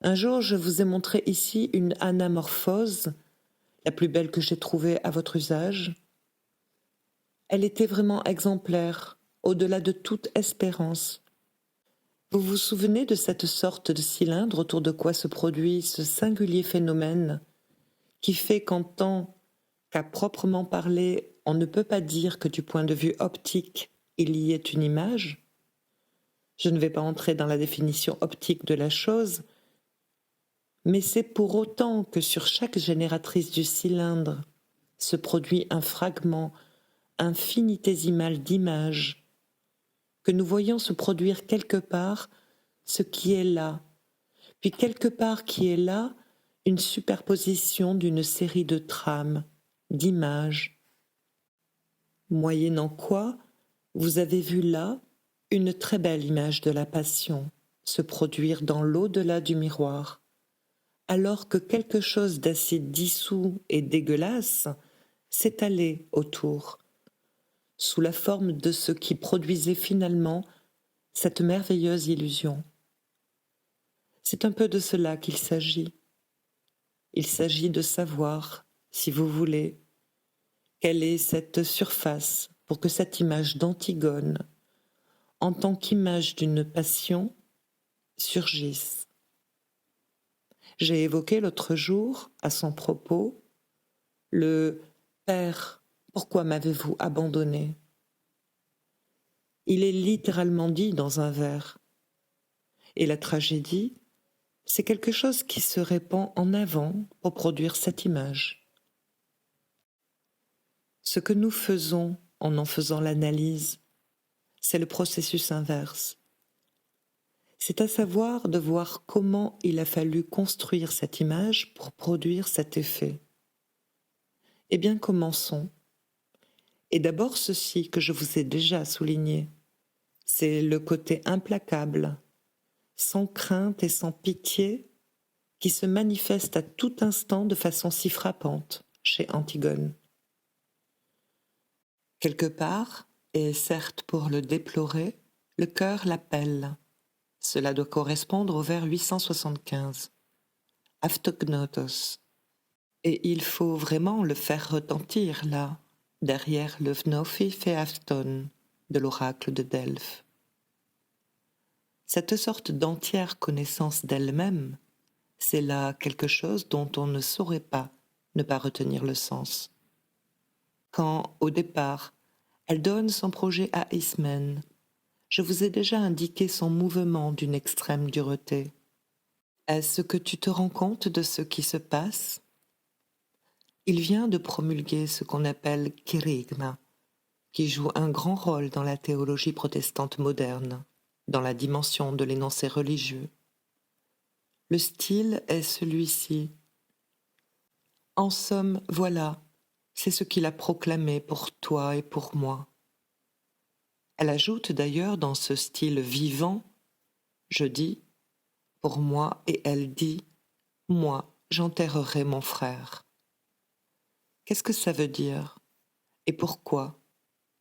Un jour, je vous ai montré ici une anamorphose, la plus belle que j'ai trouvée à votre usage. Elle était vraiment exemplaire, au-delà de toute espérance. Vous vous souvenez de cette sorte de cylindre autour de quoi se produit ce singulier phénomène qui fait qu'en tant qu'à proprement parler, on ne peut pas dire que du point de vue optique, il y ait une image? Je ne vais pas entrer dans la définition optique de la chose, mais c'est pour autant que sur chaque génératrice du cylindre se produit un fragment infinitésimal d'images, que nous voyons se produire quelque part ce qui est là, puis quelque part qui est là une superposition d'une série de trames, d'images, moyennant quoi vous avez vu là une très belle image de la passion se produire dans l'au-delà du miroir, alors que quelque chose d'assez dissous et dégueulasse s'étalait autour, sous la forme de ce qui produisait finalement cette merveilleuse illusion. C'est un peu de cela qu'il s'agit. Il s'agit de savoir, si vous voulez, quelle est cette surface pour que cette image d'Antigone, en tant qu'image d'une passion, surgisse. J'ai évoqué l'autre jour, à son propos, le « Père, pourquoi m'avez-vous abandonné ?» Il est littéralement dit dans un vers. Et la tragédie, c'est quelque chose qui se répand en avant pour produire cette image. Ce que nous faisons en faisant l'analyse, c'est le processus inverse. C'est à savoir de voir comment il a fallu construire cette image pour produire cet effet. Eh bien, commençons. Et d'abord ceci que je vous ai déjà souligné, c'est le côté implacable, sans crainte et sans pitié, qui se manifeste à tout instant de façon si frappante chez Antigone. Quelque part, et certes pour le déplorer, le cœur l'appelle. Cela doit correspondre au vers 875. Aftognotos. Et il faut vraiment le faire retentir là, derrière le Vnofi Phéaston de l'oracle de Delphes. Cette sorte d'entière connaissance d'elle-même, c'est là quelque chose dont on ne saurait pas ne pas retenir le sens. Quand, au départ, elle donne son projet à Ismène, je vous ai déjà indiqué son mouvement d'une extrême dureté. Est-ce que tu te rends compte de ce qui se passe? Il vient de promulguer ce qu'on appelle kérygma, qui joue un grand rôle dans la théologie protestante moderne, dans la dimension de l'énoncé religieux. Le style est celui-ci. En somme, voilà, c'est ce qu'il a proclamé pour toi et pour moi. Elle ajoute d'ailleurs dans ce style vivant, je dis, pour moi, et elle dit, moi, j'enterrerai mon frère. Qu'est-ce que ça veut dire? Et pourquoi?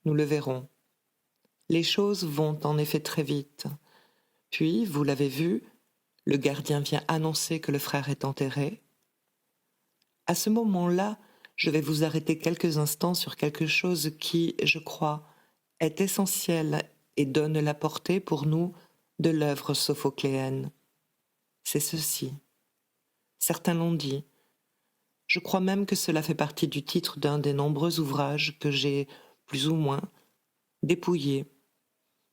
Nous le verrons. Les choses vont en effet très vite. Puis, vous l'avez vu, le gardien vient annoncer que le frère est enterré. À ce moment-là, je vais vous arrêter quelques instants sur quelque chose qui, je crois, est essentiel et donne la portée pour nous de l'œuvre sophocléenne. C'est ceci. Certains l'ont dit. Je crois même que cela fait partie du titre d'un des nombreux ouvrages que j'ai, plus ou moins, dépouillés,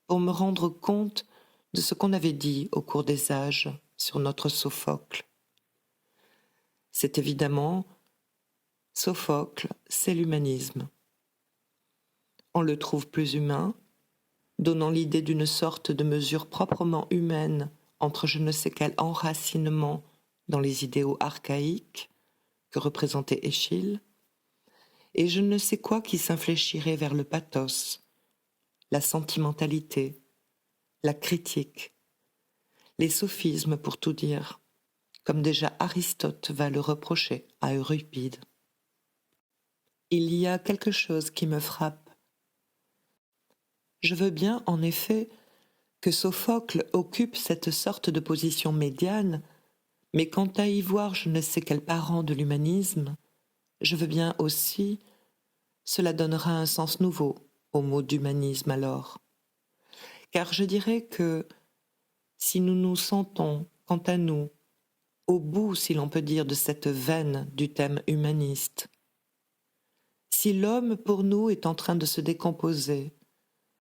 pour me rendre compte de ce qu'on avait dit au cours des âges sur notre Sophocle. C'est évidemment, Sophocle, c'est l'humanisme. On le trouve plus humain, donnant l'idée d'une sorte de mesure proprement humaine entre je ne sais quel enracinement dans les idéaux archaïques que représentait Échille, et je ne sais quoi qui s'infléchirait vers le pathos, la sentimentalité, la critique, les sophismes pour tout dire, comme déjà Aristote va le reprocher à Euripide. Il y a quelque chose qui me frappe. Je veux bien, en effet, que Sophocle occupe cette sorte de position médiane, Mais quant à y voir je ne sais quel parent de l'humanisme, je veux bien aussi, cela donnera un sens nouveau au mot d'humanisme alors. Car je dirais que si nous nous sentons, quant à nous, au bout, si l'on peut dire, de cette veine du thème humaniste, si l'homme pour nous est en train de se décomposer,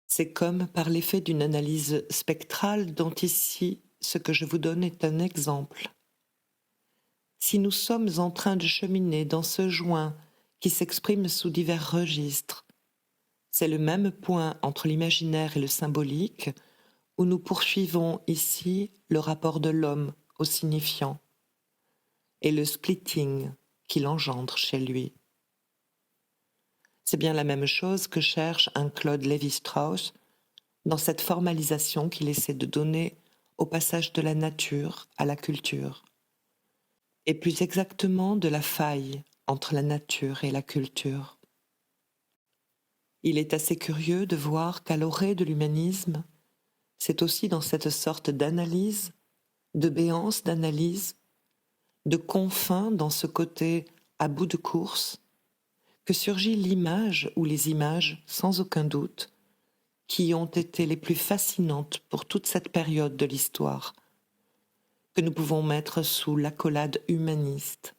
c'est comme par l'effet d'une analyse spectrale dont ici ce que je vous donne est un exemple. Si nous sommes en train de cheminer dans ce joint qui s'exprime sous divers registres, c'est le même point entre l'imaginaire et le symbolique où nous poursuivons ici le rapport de l'homme au signifiant et le splitting qu'il engendre chez lui. C'est bien la même chose que cherche un Claude Lévi-Strauss dans cette formalisation qu'il essaie de donner au passage de la nature à la culture, et plus exactement de la faille entre la nature et la culture. Il est assez curieux de voir qu'à l'orée de l'humanisme, c'est aussi dans cette sorte d'analyse, de béance d'analyse, de confins dans ce côté à bout de course, que surgit l'image ou les images, sans aucun doute, qui ont été les plus fascinantes pour toute cette période de l'histoire, que nous pouvons mettre sous l'accolade humaniste.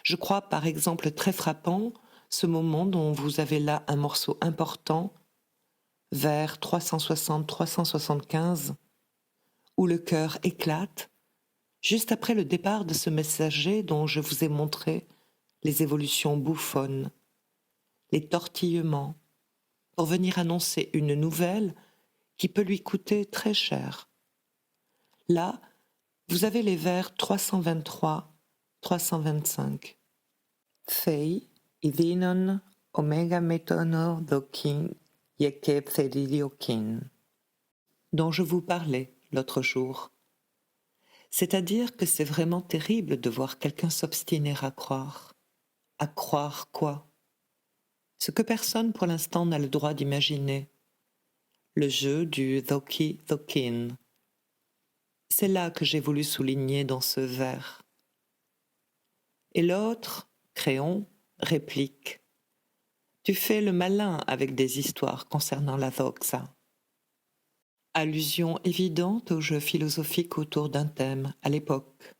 Je crois par exemple très frappant ce moment dont vous avez là un morceau important, vers 360-375, où le cœur éclate, juste après le départ de ce messager dont je vous ai montré les évolutions bouffonnes, les tortillements, pour venir annoncer une nouvelle qui peut lui coûter très cher. Là, vous avez les vers 323-325. Fei idinon omega metono dokin yeke pseridiokin, dont je vous parlais l'autre jour. C'est-à-dire que c'est vraiment terrible de voir quelqu'un s'obstiner à croire. À croire quoi? Ce que personne pour l'instant n'a le droit d'imaginer. Le jeu du Doki-Dokin. C'est là que j'ai voulu souligner dans ce vers. Et l'autre, Créon, réplique. Tu fais le malin avec des histoires concernant la doxa. Allusion évidente au jeu philosophique autour d'un thème à l'époque.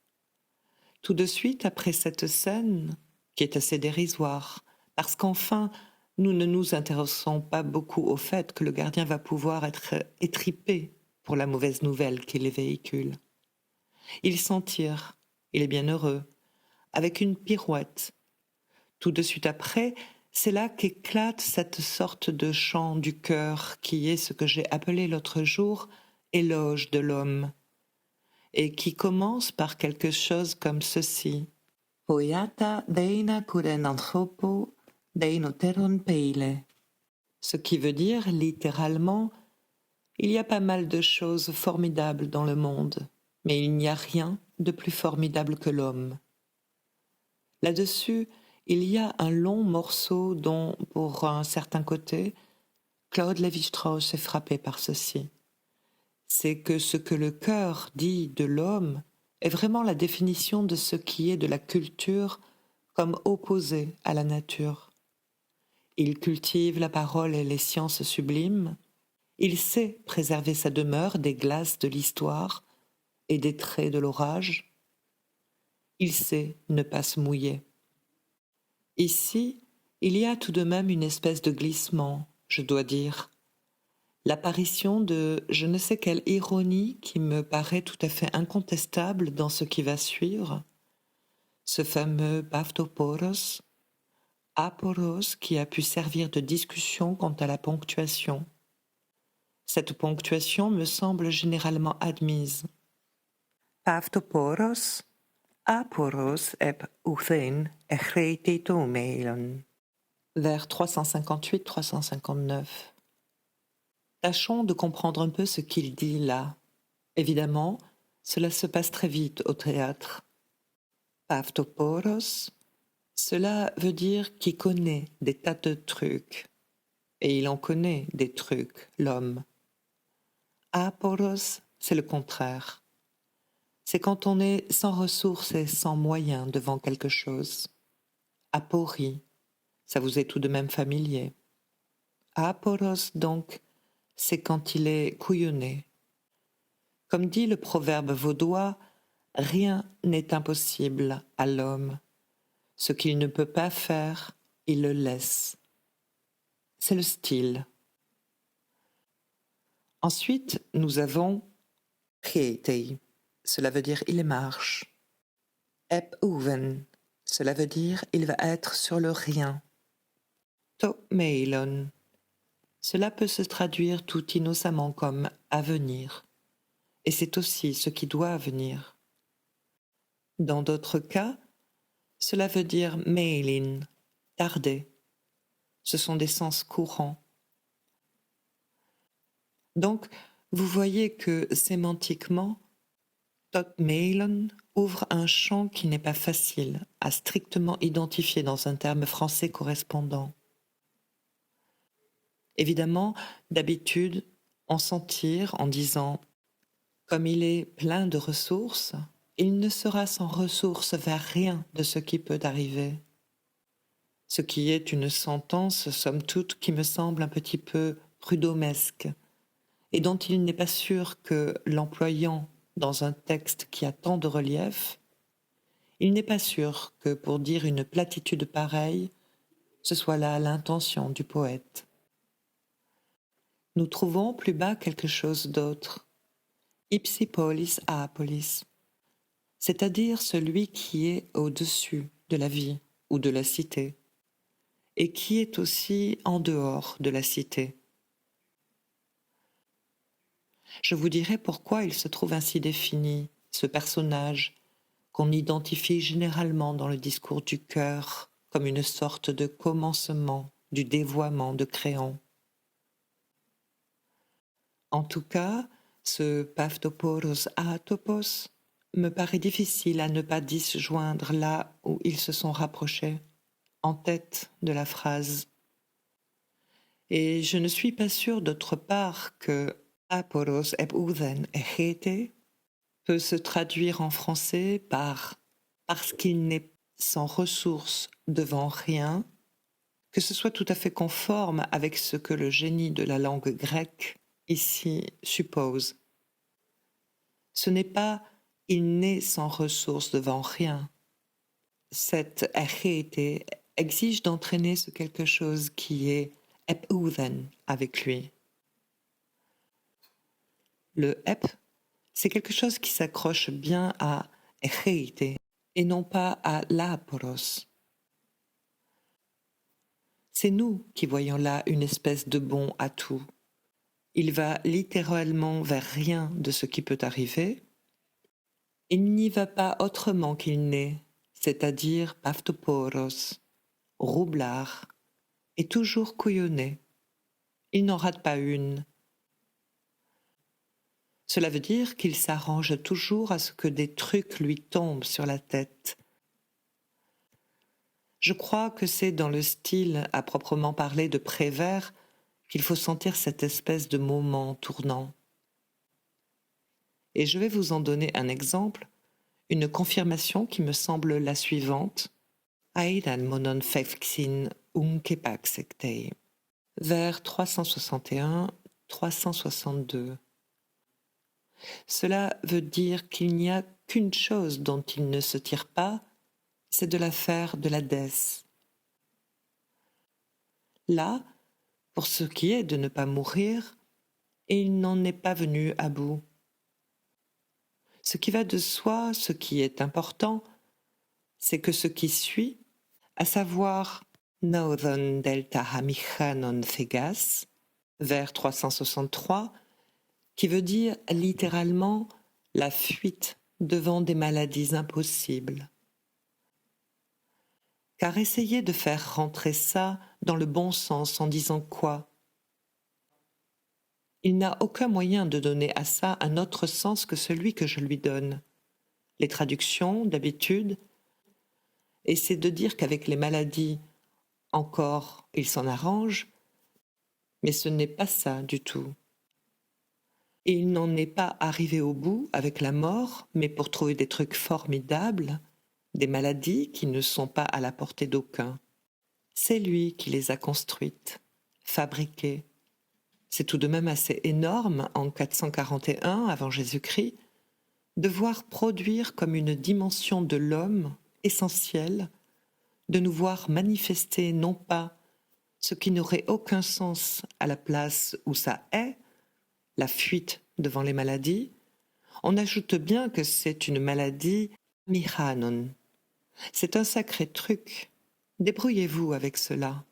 Tout de suite après cette scène, qui est assez dérisoire, parce qu'enfin, nous ne nous intéressons pas beaucoup au fait que le gardien va pouvoir être étripé pour la mauvaise nouvelle qu'il véhicule. Il s'en tire, il est bien heureux, avec une pirouette. Tout de suite après, c'est là qu'éclate cette sorte de chant du cœur qui est ce que j'ai appelé l'autre jour éloge de l'homme, et qui commence par quelque chose comme ceci. Poiata deina kuren anthropo deinoteron peile. Ce qui veut dire littéralement il y a pas mal de choses formidables dans le monde, mais il n'y a rien de plus formidable que l'homme. Là-dessus, il y a un long morceau dont, pour un certain côté, Claude Lévi-Strauss est frappé par ceci. C'est que ce que le cœur dit de l'homme est vraiment la définition de ce qui est de la culture comme opposé à la nature. Il cultive la parole et les sciences sublimes, il sait préserver sa demeure des glaces de l'histoire et des traits de l'orage, il sait ne pas se mouiller. Ici, il y a tout de même une espèce de glissement, je dois dire, l'apparition de je ne sais quelle ironie qui me paraît tout à fait incontestable dans ce qui va suivre, ce fameux baptoporos, aporos qui a pu servir de discussion quant à la ponctuation. Cette ponctuation me semble généralement admise. Baptoporos, aporos ep outhen echreitito meilon. Vers 358-359. Tâchons de comprendre un peu ce qu'il dit là. Évidemment, cela se passe très vite au théâtre. Pavtoporos, cela veut dire qu'il connaît des tas de trucs. Et il en connaît des trucs, l'homme. Aporos, c'est le contraire. c'est quand on est sans ressources et sans moyens devant quelque chose. Apori, ça vous est tout de même familier. Aporos, donc, c'est quand il est couillonné. Comme dit le proverbe vaudois, rien n'est impossible à l'homme. Ce qu'il ne peut pas faire, il le laisse. C'est le style. Ensuite, nous avons Geetei, cela veut dire il marche. Ep-oeven, cela veut dire il va être sur le rien. To-meilon, cela peut se traduire tout innocemment comme à venir, et c'est aussi ce qui doit venir. Dans d'autres cas, cela veut dire meilin, tarder. Ce sont des sens courants. Donc, vous voyez que sémantiquement, tot-meilon ouvre un champ qui n'est pas facile à strictement identifier dans un terme français correspondant. Évidemment, d'habitude, on s'en tire en disant « comme il est plein de ressources, il ne sera sans ressources vers rien de ce qui peut arriver ». Ce qui est une sentence, somme toute, qui me semble un petit peu prud'homesque, et dont il n'est pas sûr que, l'employant dans un texte qui a tant de relief, il n'est pas sûr que, pour dire une platitude pareille, ce soit là l'intention du poète. Nous trouvons plus bas quelque chose d'autre, ipsi polis apolis, c'est-à-dire celui qui est au-dessus de la vie ou de la cité, et qui est aussi en dehors de la cité. Je vous dirai pourquoi il se trouve ainsi défini, ce personnage, qu'on identifie généralement dans le discours du cœur comme une sorte de commencement du dévoiement de Créon. En tout cas, ce Paphtoporos Atopos me paraît difficile à ne pas disjoindre là où ils se sont rapprochés, en tête de la phrase. Et je ne suis pas sûre d'autre part que Aporos eb-ouden echete peut se traduire en français par parce qu'il n'est sans ressources devant rien, que ce soit tout à fait conforme avec ce que le génie de la langue grecque ici suppose. Ce n'est pas il n'est sans ressources devant rien. Cette echete exige d'entraîner ce quelque chose qui est ep-ouden avec lui. Le ep, c'est quelque chose qui s'accroche bien à echete et non pas à l'aporos. C'est nous qui voyons là une espèce de bon à tout. Il va littéralement vers rien de ce qui peut arriver. Il n'y va pas autrement qu'il n'est, c'est-à-dire paphtoporos, roublard, et toujours couillonné. Il n'en rate pas une. Cela veut dire qu'il s'arrange toujours à ce que des trucs lui tombent sur la tête. Je crois que c'est dans le style, à proprement parler, de Prévert qu'il faut sentir cette espèce de moment tournant. Et je vais vous en donner un exemple, une confirmation qui me semble la suivante. Aidan monon fefxin unkepaxectei, vers 361-362. Cela veut dire qu'il n'y a qu'une chose dont il ne se tire pas, c'est de l'affaire de la dèce. Là, pour ce qui est de ne pas mourir, il n'en est pas venu à bout. Ce qui va de soi, ce qui est important, c'est que ce qui suit, à savoir Naudon delta hamichanon thegas, vers 363, qui veut dire littéralement la fuite devant des maladies impossibles. Car essayez de faire rentrer ça dans le bon sens en disant quoi? Il n'a aucun moyen de donner à ça un autre sens que celui que je lui donne. Les traductions, d'habitude, essaient de dire qu'avec les maladies, encore, il s'en arrange, mais ce n'est pas ça du tout. Et il n'en est pas arrivé au bout avec la mort, mais pour trouver des trucs formidables, des maladies qui ne sont pas à la portée d'aucun. C'est lui qui les a construites, fabriquées. C'est tout de même assez énorme, en 441 avant Jésus-Christ, de voir produire comme une dimension de l'homme essentielle, de nous voir manifester non pas ce qui n'aurait aucun sens à la place où ça est, la fuite devant les maladies. On ajoute bien que c'est une maladie mihanon. C'est un sacré truc. Débrouillez-vous avec cela.